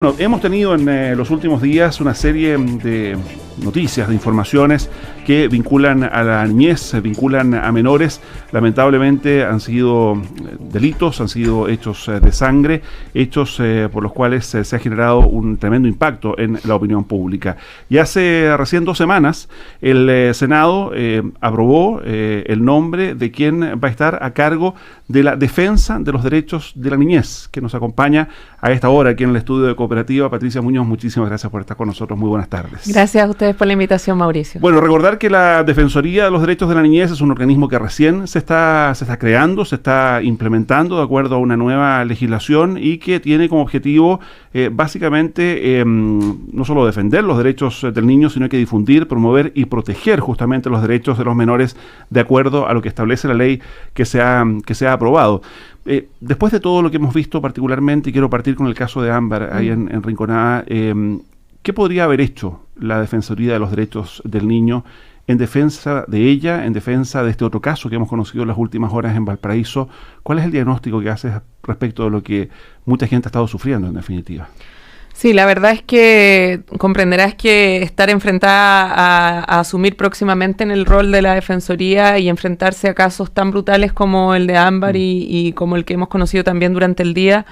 Bueno, hemos tenido en los últimos días una serie de noticias, de informaciones que vinculan a la niñez, vinculan a menores. Lamentablemente han sido delitos, han sido hechos de sangre, hechos por los cuales se ha generado un tremendo impacto en la opinión pública. Y hace recién 2 semanas el Senado aprobó el nombre de quien va a estar a cargo de la defensa de los derechos de la niñez, que nos acompaña a esta hora aquí en el estudio de Cooperativa. Patricia Muñoz, muchísimas gracias por estar con nosotros. Muy buenas tardes. Gracias a ustedes por la invitación, Mauricio. Bueno, recordar que la Defensoría de los Derechos de la Niñez es un organismo que recién se está creando, se está implementando de acuerdo a una nueva legislación y que tiene como objetivo básicamente no solo defender los derechos del niño, sino que difundir, promover y proteger justamente los derechos de los menores de acuerdo a lo que establece la ley que se ha aprobado. Después de todo lo que hemos visto particularmente, y quiero partir con el caso de Ámbar ahí en Rinconada, ¿qué podría haber hecho la Defensoría de los Derechos del Niño en defensa de ella, en defensa de este otro caso que hemos conocido en las últimas horas en Valparaíso? ¿Cuál es el diagnóstico que haces respecto de lo que mucha gente ha estado sufriendo en definitiva? Sí, la verdad es que comprenderás que estar enfrentada a asumir próximamente en el rol de la Defensoría y enfrentarse a casos tan brutales como el de Ámbar y como el que hemos conocido también durante el día,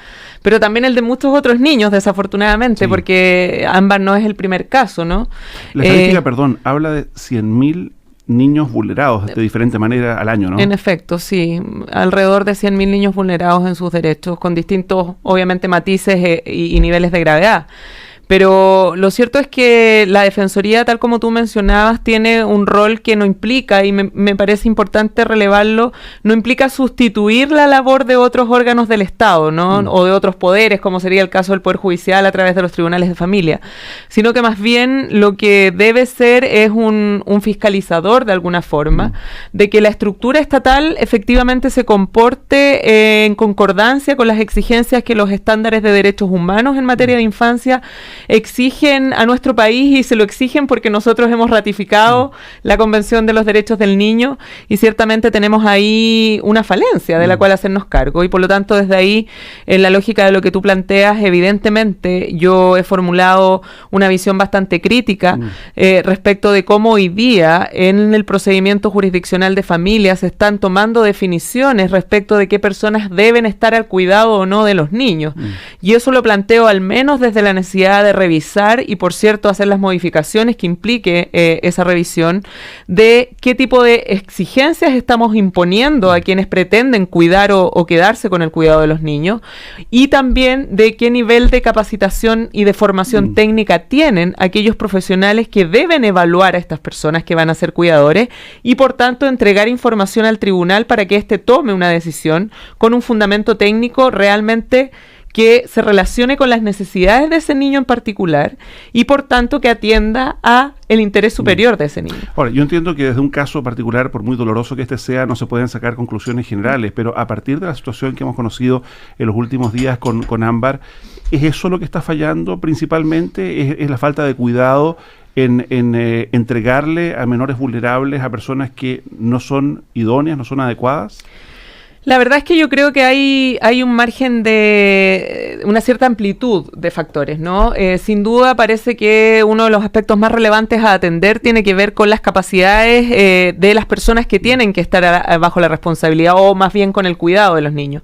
pero también el de muchos otros niños, desafortunadamente, sí, porque Ámbar no es el primer caso, ¿no? La estadística, habla de 100.000 niños vulnerados de diferente manera al año, ¿no? En efecto, sí. Alrededor de 100.000 niños vulnerados en sus derechos, con distintos, obviamente, matices y niveles de gravedad. Pero lo cierto es que la Defensoría, tal como tú mencionabas, tiene un rol que no implica, y me parece importante relevarlo, no implica sustituir la labor de otros órganos del Estado, ¿no? O de otros poderes, como sería el caso del Poder Judicial a través de los tribunales de familia, sino que más bien lo que debe ser es un fiscalizador, de alguna forma, de que la estructura estatal efectivamente se comporte en concordancia con las exigencias que los estándares de derechos humanos en materia de infancia exigen a nuestro país, y se lo exigen porque nosotros hemos ratificado la Convención de los Derechos del Niño, y ciertamente tenemos ahí una falencia de la cual hacernos cargo, y por lo tanto desde ahí, en la lógica de lo que tú planteas, evidentemente yo he formulado una visión bastante crítica respecto de cómo hoy día en el procedimiento jurisdiccional de familia se están tomando definiciones respecto de qué personas deben estar al cuidado o no de los niños, y eso lo planteo al menos desde la necesidad de revisar y, por cierto, hacer las modificaciones que implique esa revisión de qué tipo de exigencias estamos imponiendo a quienes pretenden cuidar o quedarse con el cuidado de los niños, y también de qué nivel de capacitación y de formación técnica tienen aquellos profesionales que deben evaluar a estas personas que van a ser cuidadores y, por tanto, entregar información al tribunal para que éste tome una decisión con un fundamento técnico realmente que se relacione con las necesidades de ese niño en particular y, por tanto, que atienda a el interés superior de ese niño. Ahora, yo entiendo que desde un caso particular, por muy doloroso que este sea, no se pueden sacar conclusiones generales, pero a partir de la situación que hemos conocido en los últimos días con Ámbar, ¿es eso lo que está fallando principalmente? ¿Es la falta de cuidado en entregarle a menores vulnerables, a personas que no son idóneas, no son adecuadas? La verdad es que yo creo que hay un margen de una cierta amplitud de factores, ¿no? Sin duda parece que uno de los aspectos más relevantes a atender tiene que ver con las capacidades de las personas que tienen que estar bajo la responsabilidad, o más bien con el cuidado de los niños.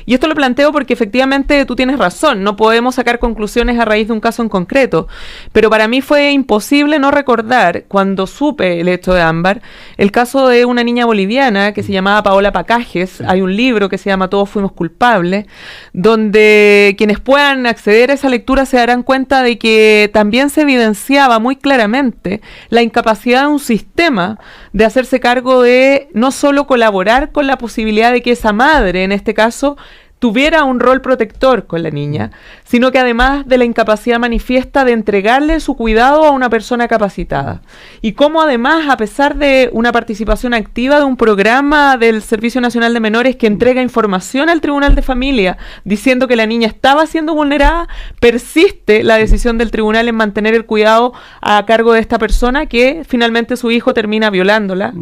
Y esto lo planteo porque efectivamente tú tienes razón, no podemos sacar conclusiones a raíz de un caso en concreto, pero para mí fue imposible no recordar, cuando supe el hecho de Ámbar, el caso de una niña boliviana que se llamaba Paola Pacajes. Hay un libro que se llama Todos fuimos culpables, donde quienes puedan acceder a esa lectura se darán cuenta de que también se evidenciaba muy claramente la incapacidad de un sistema de hacerse cargo de no solo colaborar con la posibilidad de que esa madre, en este caso, tuviera un rol protector con la niña, sino que además de la incapacidad manifiesta de entregarle su cuidado a una persona capacitada. Y cómo además, a pesar de una participación activa de un programa del Servicio Nacional de Menores que entrega información al Tribunal de Familia diciendo que la niña estaba siendo vulnerada, persiste la decisión del tribunal en mantener el cuidado a cargo de esta persona, que finalmente su hijo termina violándola,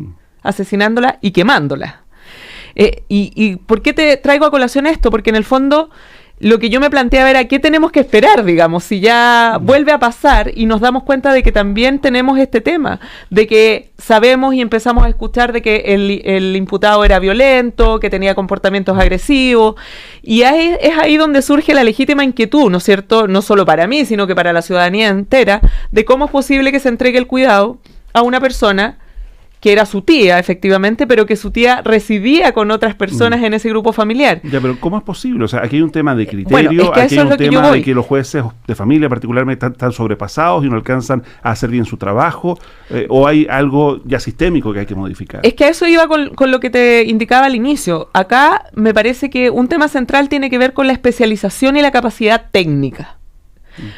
asesinándola y quemándola. ¿Y por qué te traigo a colación esto? Porque en el fondo lo que yo me planteaba era qué tenemos que esperar, digamos, si ya vuelve a pasar y nos damos cuenta de que también tenemos este tema, de que sabemos y empezamos a escuchar de que el imputado era violento, que tenía comportamientos agresivos, y es ahí donde surge la legítima inquietud, ¿no es cierto?, no solo para mí, sino que para la ciudadanía entera, de cómo es posible que se entregue el cuidado a una persona que era su tía, efectivamente, pero que su tía residía con otras personas en ese grupo familiar. Ya, pero ¿cómo es posible? O sea, aquí hay un tema de criterio, bueno, es que aquí hay un tema de que los jueces de familia particularmente están sobrepasados y no alcanzan a hacer bien su trabajo, o hay algo ya sistémico que hay que modificar. Es que a eso iba con lo que te indicaba al inicio. Acá me parece que un tema central tiene que ver con la especialización y la capacidad técnica.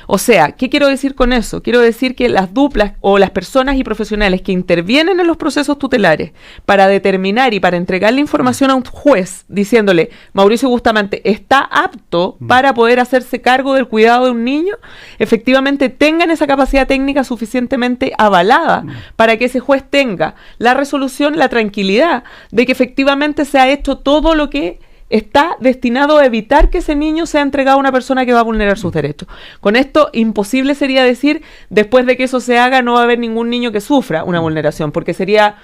O sea, ¿qué quiero decir con eso? Quiero decir que las duplas o las personas y profesionales que intervienen en los procesos tutelares para determinar y para entregar la información a un juez diciéndole, Mauricio Bustamante está apto para poder hacerse cargo del cuidado de un niño, efectivamente tengan esa capacidad técnica suficientemente avalada para que ese juez tenga la resolución, la tranquilidad de que efectivamente se ha hecho todo lo que está destinado a evitar que ese niño sea entregado a una persona que va a vulnerar sus derechos. Con esto, imposible sería decir, después de que eso se haga, no va a haber ningún niño que sufra una vulneración, porque sería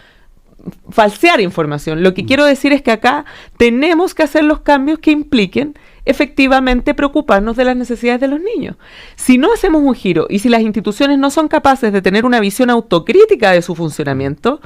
falsear información. Lo que quiero decir es que acá tenemos que hacer los cambios que impliquen efectivamente preocuparnos de las necesidades de los niños. Si no hacemos un giro y si las instituciones no son capaces de tener una visión autocrítica de su funcionamiento,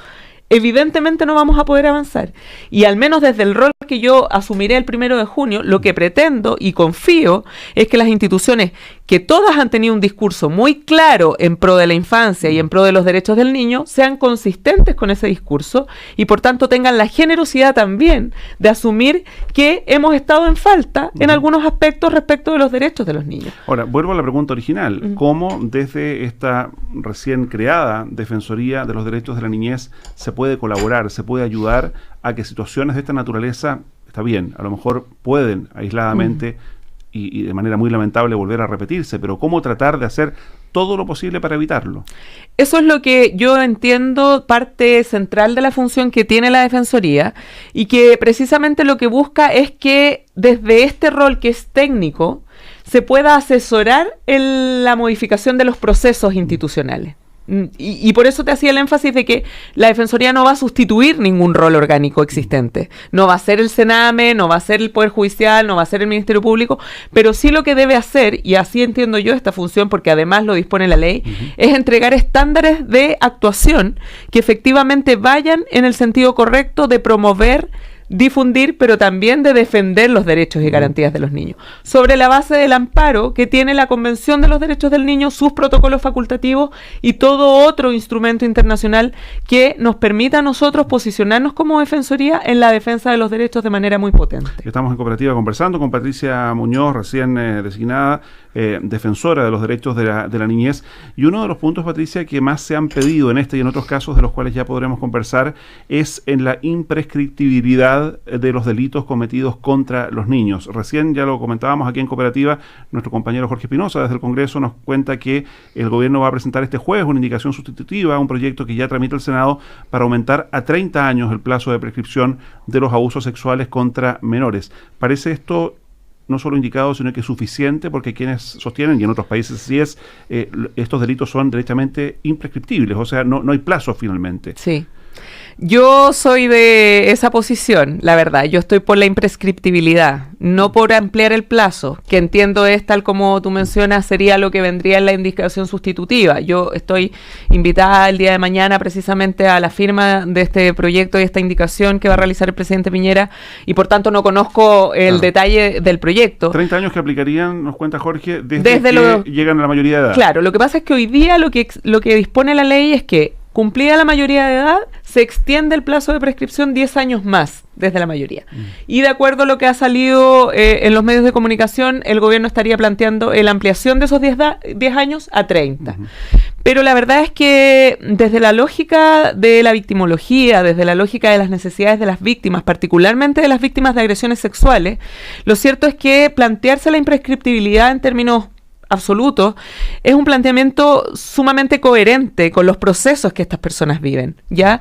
evidentemente no vamos a poder avanzar. Y al menos desde el rol que yo asumiré el 1 de junio, lo que pretendo y confío es que las instituciones, que todas han tenido un discurso muy claro en pro de la infancia y en pro de los derechos del niño, sean consistentes con ese discurso y por tanto tengan la generosidad también de asumir que hemos estado en falta en algunos aspectos respecto de los derechos de los niños. Ahora, vuelvo a la pregunta original. ¿Cómo desde esta recién creada Defensoría de los Derechos de la Niñez se puede colaborar, se puede ayudar a que situaciones de esta naturaleza, está bien, a lo mejor pueden aisladamente y de manera muy lamentable volver a repetirse, pero cómo tratar de hacer todo lo posible para evitarlo? Eso es lo que yo entiendo parte central de la función que tiene la Defensoría y que precisamente lo que busca es que desde este rol que es técnico se pueda asesorar en la modificación de los procesos institucionales. Y por eso te hacía el énfasis de que la Defensoría no va a sustituir ningún rol orgánico existente. No va a ser el Sename, no va a ser el Poder Judicial, no va a ser el Ministerio Público, pero sí lo que debe hacer, y así entiendo yo esta función, porque además lo dispone la ley, es entregar estándares de actuación que efectivamente vayan en el sentido correcto de promover, difundir, pero también de defender los derechos y garantías de los niños, sobre la base del amparo que tiene la Convención de los Derechos del Niño, sus protocolos facultativos y todo otro instrumento internacional que nos permita a nosotros posicionarnos como Defensoría en la defensa de los derechos de manera muy potente. Estamos en Cooperativa conversando con Patricia Muñoz, recién designada defensora de los derechos de la niñez, y uno de los puntos, Patricia, que más se han pedido en este y en otros casos de los cuales ya podremos conversar es en la imprescriptibilidad de los delitos cometidos contra los niños. Recién ya lo comentábamos aquí en Cooperativa, nuestro compañero Jorge Espinosa desde el Congreso nos cuenta que el gobierno va a presentar este jueves una indicación sustitutiva, un proyecto que ya tramita el Senado para aumentar a 30 años el plazo de prescripción de los abusos sexuales contra menores. ¿Parece esto no solo indicado, sino que suficiente? Porque quienes sostienen, y en otros países así es, estos delitos son derechamente imprescriptibles, o sea, no hay plazo finalmente. Sí. Yo soy de esa posición, la verdad. Yo estoy por la imprescriptibilidad, no por ampliar el plazo, que entiendo es, tal como tú mencionas, sería lo que vendría en la indicación sustitutiva. Yo estoy invitada el día de mañana precisamente a la firma de este proyecto y esta indicación que va a realizar el presidente Piñera y por tanto no conozco el detalle del proyecto. 30 años que aplicarían, nos cuenta Jorge, desde que llegan a la mayoría de edad. Claro, lo que pasa es que hoy día lo que dispone la ley es que cumplida la mayoría de edad, se extiende el plazo de prescripción 10 años más desde la mayoría. Y de acuerdo a lo que ha salido en los medios de comunicación, el gobierno estaría planteando la ampliación de esos 10 años a 30. Pero la verdad es que desde la lógica de la victimología, desde la lógica de las necesidades de las víctimas, particularmente de las víctimas de agresiones sexuales, lo cierto es que plantearse la imprescriptibilidad en términos absolutos es un planteamiento sumamente coherente con los procesos que estas personas viven, ¿ya?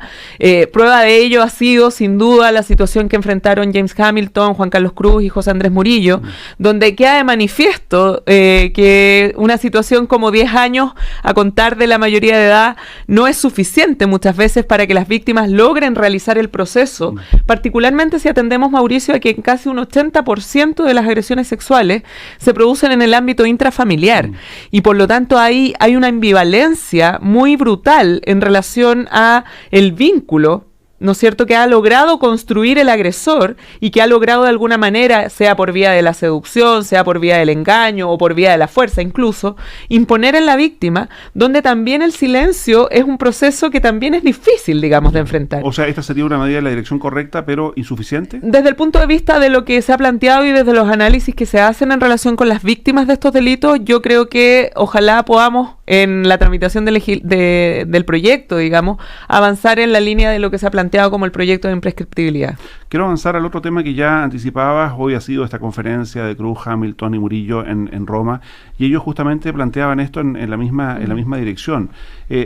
Prueba de ello ha sido, sin duda, la situación que enfrentaron James Hamilton, Juan Carlos Cruz y José Andrés Murillo, donde queda de manifiesto que una situación como 10 años a contar de la mayoría de edad no es suficiente muchas veces para que las víctimas logren realizar el proceso, particularmente si atendemos, Mauricio, a que casi un 80% de las agresiones sexuales se producen en el ámbito intrafamiliar y por lo tanto hay una ambivalencia muy brutal en relación a el vínculo, ¿no es cierto?, que ha logrado construir el agresor y que ha logrado de alguna manera, sea por vía de la seducción, sea por vía del engaño o por vía de la fuerza incluso, imponer en la víctima, donde también el silencio es un proceso que también es difícil, digamos, de enfrentar. O sea, esta sería una medida en la dirección correcta, pero insuficiente. Desde el punto de vista de lo que se ha planteado y desde los análisis que se hacen en relación con las víctimas de estos delitos, yo creo que ojalá podamos, en la tramitación del proyecto, digamos, avanzar en la línea de lo que se ha planteado como el proyecto de imprescriptibilidad. Quiero avanzar al otro tema que ya anticipabas. Hoy ha sido esta conferencia de Cruz, Hamilton y Murillo en Roma, y ellos justamente planteaban esto en la misma dirección.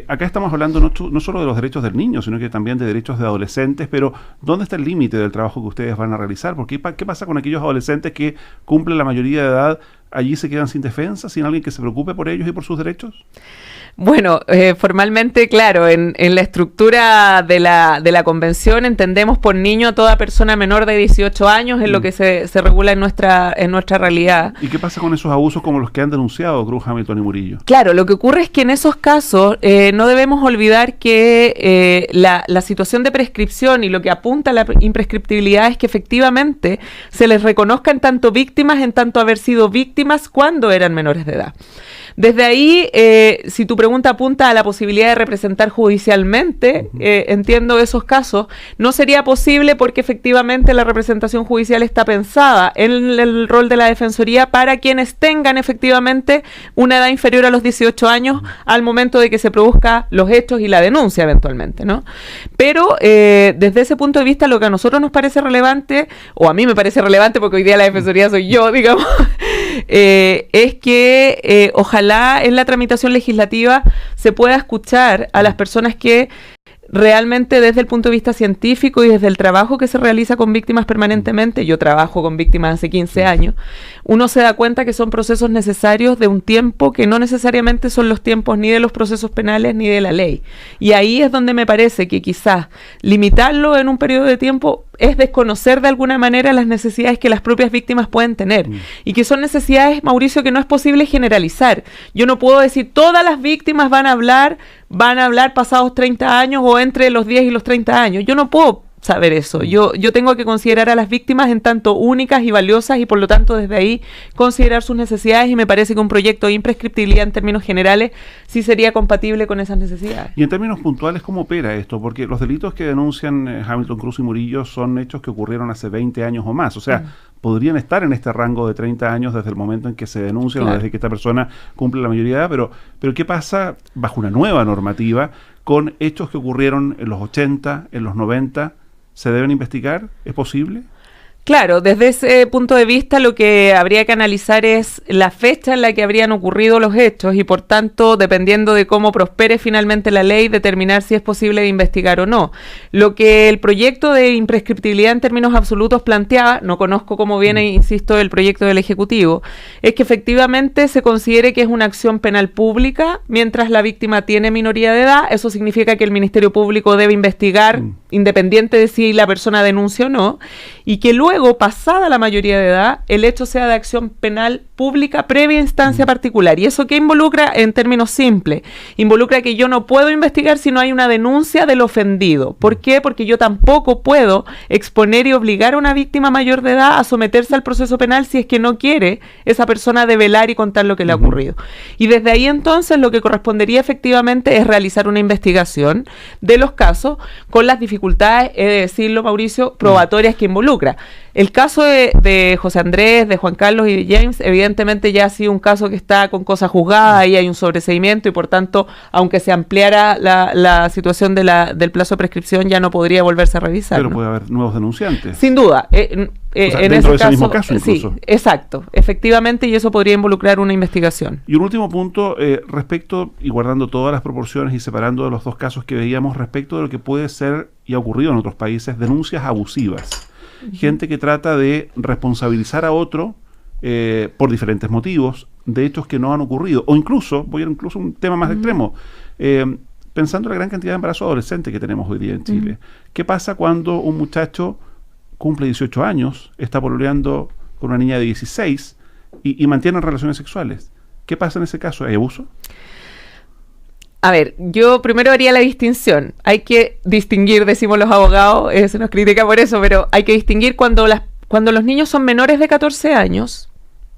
Acá estamos hablando no solo de los derechos del niño, sino que también de derechos de adolescentes, pero ¿dónde está el límite del trabajo que ustedes van a realizar? Porque ¿qué pasa con aquellos adolescentes que cumplen la mayoría de edad? ¿Allí se quedan sin defensa, sin alguien que se preocupe por ellos y por sus derechos? Bueno, formalmente, claro, en la estructura de la convención entendemos por niño a toda persona menor de 18 años, en lo que se regula en nuestra realidad. ¿Y qué pasa con esos abusos como los que han denunciado Cruz, Hamilton y Murillo? Claro, lo que ocurre es que en esos casos no debemos olvidar que la situación de prescripción y lo que apunta a la imprescriptibilidad es que efectivamente se les reconozcan tanto víctimas en tanto haber sido víctimas cuando eran menores de edad. Desde ahí, si tu pregunta apunta a la posibilidad de representar judicialmente, entiendo esos casos, no sería posible porque efectivamente la representación judicial está pensada en el rol de la Defensoría para quienes tengan efectivamente una edad inferior a los 18 años al momento de que se produzcan los hechos y la denuncia eventualmente, ¿no? Pero desde ese punto de vista, lo que a nosotros nos parece relevante, o a mí me parece relevante porque hoy día la Defensoría soy yo, digamos, es que ojalá en la tramitación legislativa se pueda escuchar a las personas que realmente desde el punto de vista científico y desde el trabajo que se realiza con víctimas permanentemente, yo trabajo con víctimas hace 15 años, uno se da cuenta que son procesos necesarios de un tiempo que no necesariamente son los tiempos ni de los procesos penales ni de la ley. Y ahí es donde me parece que quizás limitarlo en un periodo de tiempo es desconocer de alguna manera las necesidades que las propias víctimas pueden tener. Y que son necesidades, Mauricio, que no es posible generalizar. Yo no puedo decir todas las víctimas van a hablar pasados 30 años o entre los 10 y los 30 años. Yo no puedo saber eso. Yo tengo que considerar a las víctimas en tanto únicas y valiosas y por lo tanto desde ahí considerar sus necesidades, y me parece que un proyecto de imprescriptibilidad en términos generales sí sería compatible con esas necesidades. Y en términos puntuales, ¿cómo opera esto? Porque los delitos que denuncian Hamilton, Cruz y Murillo son hechos que ocurrieron hace 20 años o más. O sea, podrían estar en este rango de 30 años desde el momento en que se denuncian, claro, o desde que esta persona cumple la mayoría de edad, pero ¿qué pasa bajo una nueva normativa con hechos que ocurrieron en los 80, en los 90? ¿Se deben investigar? ¿Es posible? Claro, desde ese punto de vista lo que habría que analizar es la fecha en la que habrían ocurrido los hechos y por tanto, dependiendo de cómo prospere finalmente la ley, determinar si es posible investigar o no. Lo que el proyecto de imprescriptibilidad en términos absolutos planteaba, no conozco cómo viene, insisto, el proyecto del Ejecutivo, es que efectivamente se considere que es una acción penal pública mientras la víctima tiene minoría de edad. Eso significa que el Ministerio Público debe investigar independiente de si la persona denuncia o no, y que luego, pasada la mayoría de edad, el hecho sea de acción penal pública previa instancia particular. ¿Y eso qué involucra? En términos simples, involucra que yo no puedo investigar si no hay una denuncia del ofendido. ¿Por qué? Porque yo tampoco puedo exponer y obligar a una víctima mayor de edad a someterse al proceso penal si es que no quiere esa persona develar y contar lo que le ha ocurrido. Y desde ahí entonces lo que correspondería efectivamente es realizar una investigación de los casos con las dificultades, he de decirlo, Mauricio, probatorias que involucra. El caso de José Andrés, de Juan Carlos y de James, evidentemente ya ha sido un caso que está con cosas juzgadas, y hay un sobreseimiento, y por tanto, aunque se ampliara la situación del plazo de prescripción, ya no podría volverse a revisar. Pero ¿no? puede haber nuevos denunciantes. Sin duda. O sea, en dentro ese de ese mismo caso incluso. Sí, exacto, efectivamente, y eso podría involucrar una investigación. Y un último punto, respecto, y guardando todas las proporciones y separando de los dos casos que veíamos, respecto de lo que puede ser, y ha ocurrido en otros países, denuncias abusivas. Gente que trata de responsabilizar a otro por diferentes motivos de hechos que no han ocurrido. O incluso, voy a ir incluso a un tema más extremo, pensando en la gran cantidad de embarazos adolescentes que tenemos hoy día en Chile. ¿Qué pasa cuando un muchacho cumple 18 años, está pololeando con una niña de 16 y mantienen relaciones sexuales? ¿Qué pasa en ese caso? ¿Hay abuso? A ver, yo primero haría la distinción. Hay que distinguir, decimos los abogados, se nos critica por eso, pero hay que distinguir cuando los niños son menores de 14 años,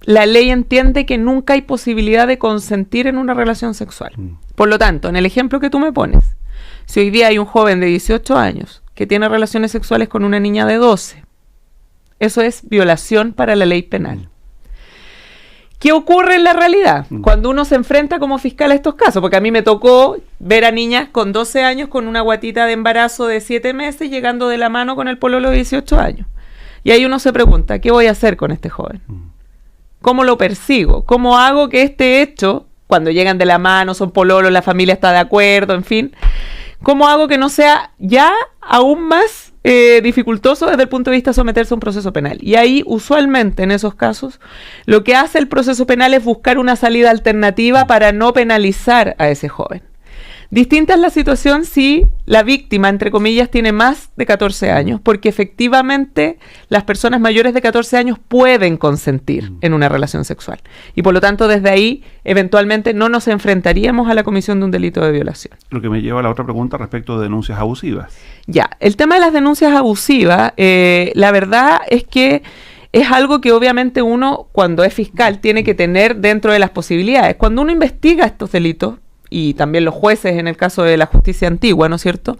la ley entiende que nunca hay posibilidad de consentir en una relación sexual. Por lo tanto, en el ejemplo que tú me pones, si hoy día hay un joven de 18 años que tiene relaciones sexuales con una niña de 12, eso es violación para la ley penal. ¿Qué ocurre en la realidad cuando uno se enfrenta como fiscal a estos casos? Porque a mí me tocó ver a niñas con 12 años con una guatita de embarazo de 7 meses llegando de la mano con el pololo de 18 años. Y ahí uno se pregunta, ¿qué voy a hacer con este joven? ¿Cómo lo persigo? ¿Cómo hago que este hecho, cuando llegan de la mano, son pololos, la familia está de acuerdo, en fin, cómo hago que no sea ya aún más dificultoso desde el punto de vista de someterse a un proceso penal? Y ahí, usualmente, en esos casos, lo que hace el proceso penal es buscar una salida alternativa para no penalizar a ese joven. Distinta es la situación si la víctima, entre comillas, tiene más de 14 años, porque efectivamente las personas mayores de 14 años pueden consentir en una relación sexual. Y por lo tanto, desde ahí, eventualmente, no nos enfrentaríamos a la comisión de un delito de violación. Lo que me lleva a la otra pregunta respecto de denuncias abusivas. Ya, el tema de las denuncias abusivas, la verdad es que es algo que obviamente uno, cuando es fiscal, tiene que tener dentro de las posibilidades. Cuando uno investiga estos delitos, y también los jueces en el caso de la justicia antigua, ¿no es cierto?,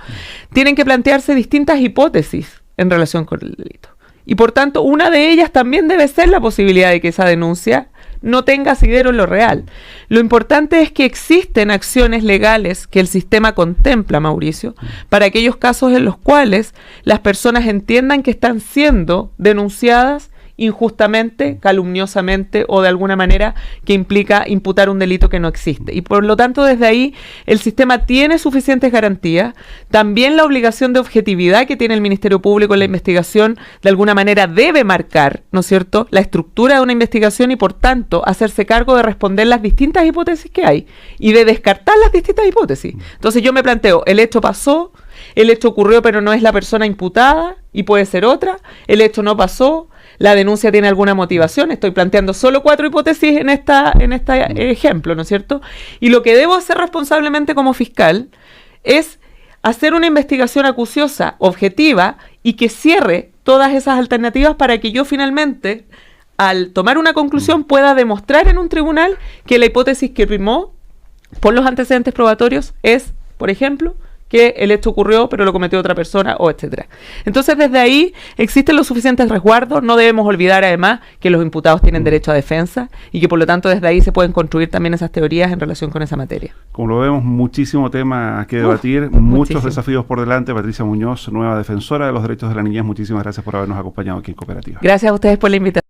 tienen que plantearse distintas hipótesis en relación con el delito. Y por tanto, una de ellas también debe ser la posibilidad de que esa denuncia no tenga asidero en lo real. Lo importante es que existen acciones legales que el sistema contempla, Mauricio, para aquellos casos en los cuales las personas entiendan que están siendo denunciadas injustamente, calumniosamente o de alguna manera que implica imputar un delito que no existe. Y por lo tanto, desde ahí el sistema tiene suficientes garantías. También la obligación de objetividad que tiene el Ministerio Público en la investigación de alguna manera debe marcar, ¿no es cierto?, la estructura de una investigación y por tanto hacerse cargo de responder las distintas hipótesis que hay y de descartar las distintas hipótesis. Entonces yo me planteo, el hecho pasó, el hecho ocurrió pero no es la persona imputada y puede ser otra, el hecho no pasó, la denuncia tiene alguna motivación. Estoy planteando solo 4 hipótesis en este ejemplo, ¿no es cierto? Y lo que debo hacer responsablemente como fiscal es hacer una investigación acuciosa, objetiva, y que cierre todas esas alternativas para que yo finalmente, al tomar una conclusión, pueda demostrar en un tribunal que la hipótesis que primó por los antecedentes probatorios es, por ejemplo, que el hecho ocurrió pero lo cometió otra persona o etcétera. Entonces desde ahí existen los suficientes resguardos. No debemos olvidar además que los imputados tienen derecho a defensa y que por lo tanto desde ahí se pueden construir también esas teorías en relación con esa materia. Como lo vemos, muchísimo tema que debatir, muchos desafíos por delante. Patricia Muñoz, nueva defensora de los derechos de la niñez, muchísimas gracias por habernos acompañado aquí en Cooperativa. Gracias a ustedes por la invitación.